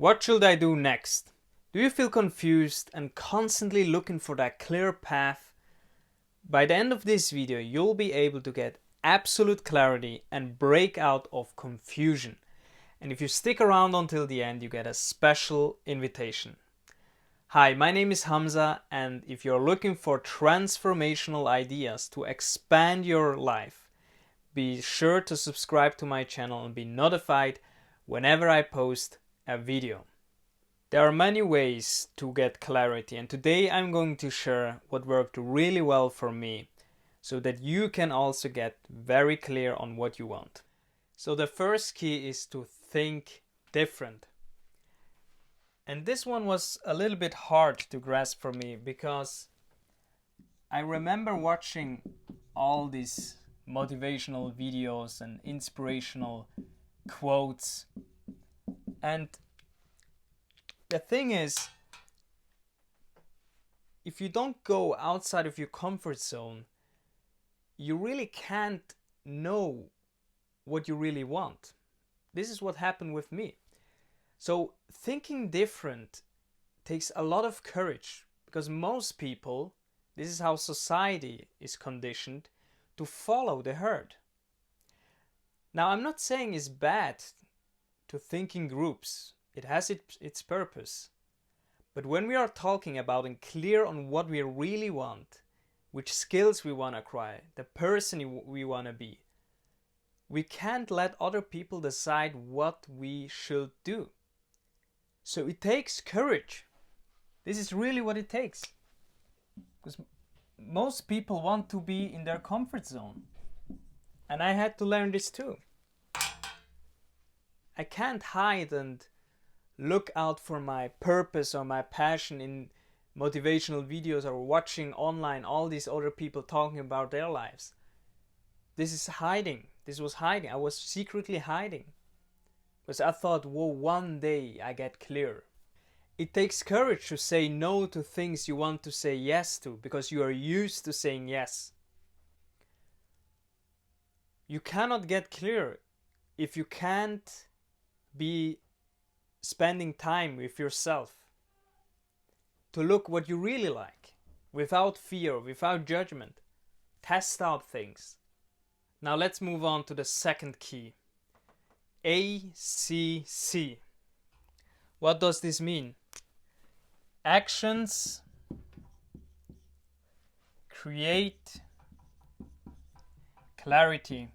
What should I do next? Do you feel confused and constantly looking for that clear path? By the end of this video, you'll be able to get absolute clarity and break out of confusion. And if you stick around until the end, you get a special invitation. Hi, my name is Hamzah, and if you're looking for transformational ideas to expand your life, be sure to subscribe to my channel and be notified whenever I post a video. There are many ways to get clarity, and today I'm going to share what worked really well for me so that you can also get very clear on what you want. So the first key is to think different. And this one was a little bit hard to grasp for me because I remember watching all these motivational videos and inspirational quotes, and the thing is, if you don't go outside of your comfort zone, you really can't know what you really want. This is what happened with me. So thinking different takes a lot of courage because most people, this is how society is conditioned, to follow the herd. Now, I'm not saying it's bad to think in groups. It has its purpose. But when we are talking about and clear on what we really want, which skills we want to acquire, the person we want to be, we can't let other people decide what we should do. So it takes courage. This is really what it takes. Because most people want to be in their comfort zone. And I had to learn this too. I can't hide and look out for my purpose or my passion in motivational videos or watching online all these other people talking about their lives. This is hiding. This was hiding. I was secretly hiding. Because I thought, whoa, one day I get clear. It takes courage to say no to things you want to say yes to because you are used to saying yes. You cannot get clear if you can't be spending time with yourself to look what you really like without fear, without judgment. Test out things. Now let's move on to the second key. ACC. What does this mean? Actions create clarity.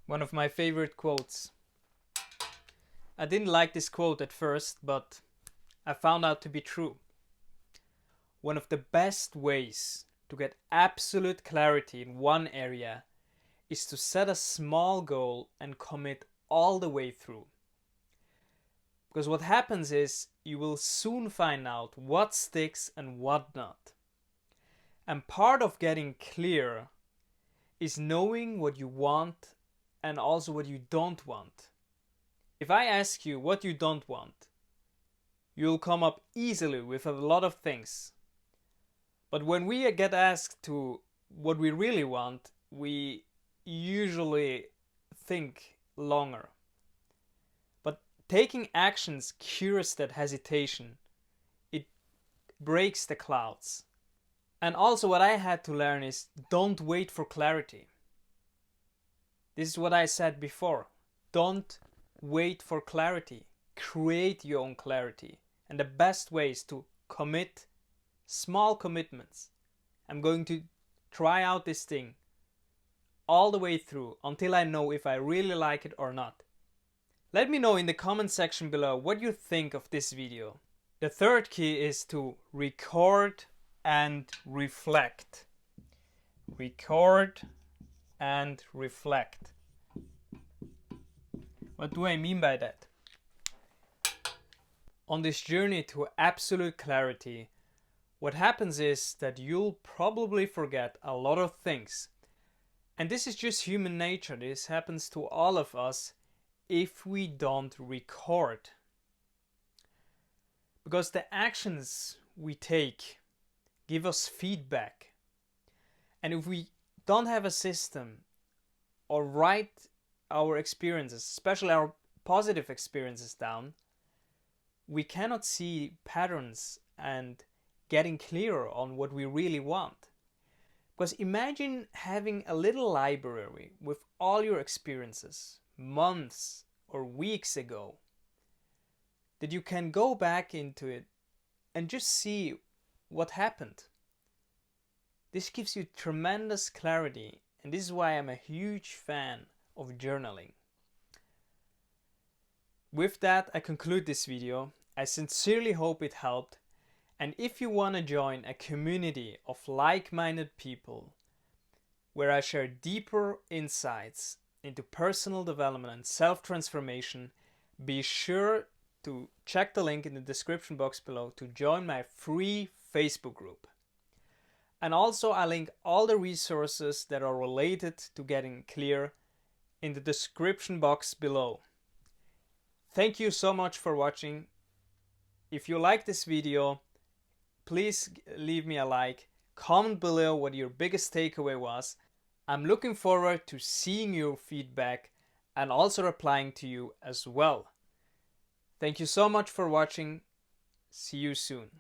One of my favorite quotes. I didn't like this quote at first, but I found out to be true. One of the best ways to get absolute clarity in one area is to set a small goal and commit all the way through. Because what happens is you will soon find out what sticks and what not. And part of getting clear is knowing what you want and also what you don't want. If I ask you what you don't want, you'll come up easily with a lot of things. But when we get asked to what we really want, we usually think longer. But taking actions cures that hesitation. It breaks the clouds. And also what I had to learn is don't wait for clarity. This is what I said before. Don't wait for clarity. Create your own clarity. And the best way is to commit small commitments. I'm going to try out this thing all the way through until I know if I really like it or not. Let me know in the comment section below what you think of this video. The third key is to record and reflect. Record and reflect. What do I mean by that? On this journey to absolute clarity, what happens is that you'll probably forget a lot of things. And this is just human nature. This happens to all of us if we don't record. Because the actions we take give us feedback. And if we don't have a system or write our experiences, especially our positive experiences down, we cannot see patterns and getting clearer on what we really want. Because imagine having a little library with all your experiences, months or weeks ago, that you can go back into it and just see what happened. This gives you tremendous clarity, and this is why I'm a huge fan of journaling. With that, I conclude this video. I sincerely hope it helped, and if you want to join a community of like-minded people where I share deeper insights into personal development and self-transformation, be sure to check the link in the description box below to join my free Facebook group. And also I link all the resources that are related to getting clear in the description box below. Thank you so much for watching. If you like this video, please leave me a like, comment below what your biggest takeaway was. I'm looking forward to seeing your feedback and also replying to you as well. Thank you so much for watching. See you soon.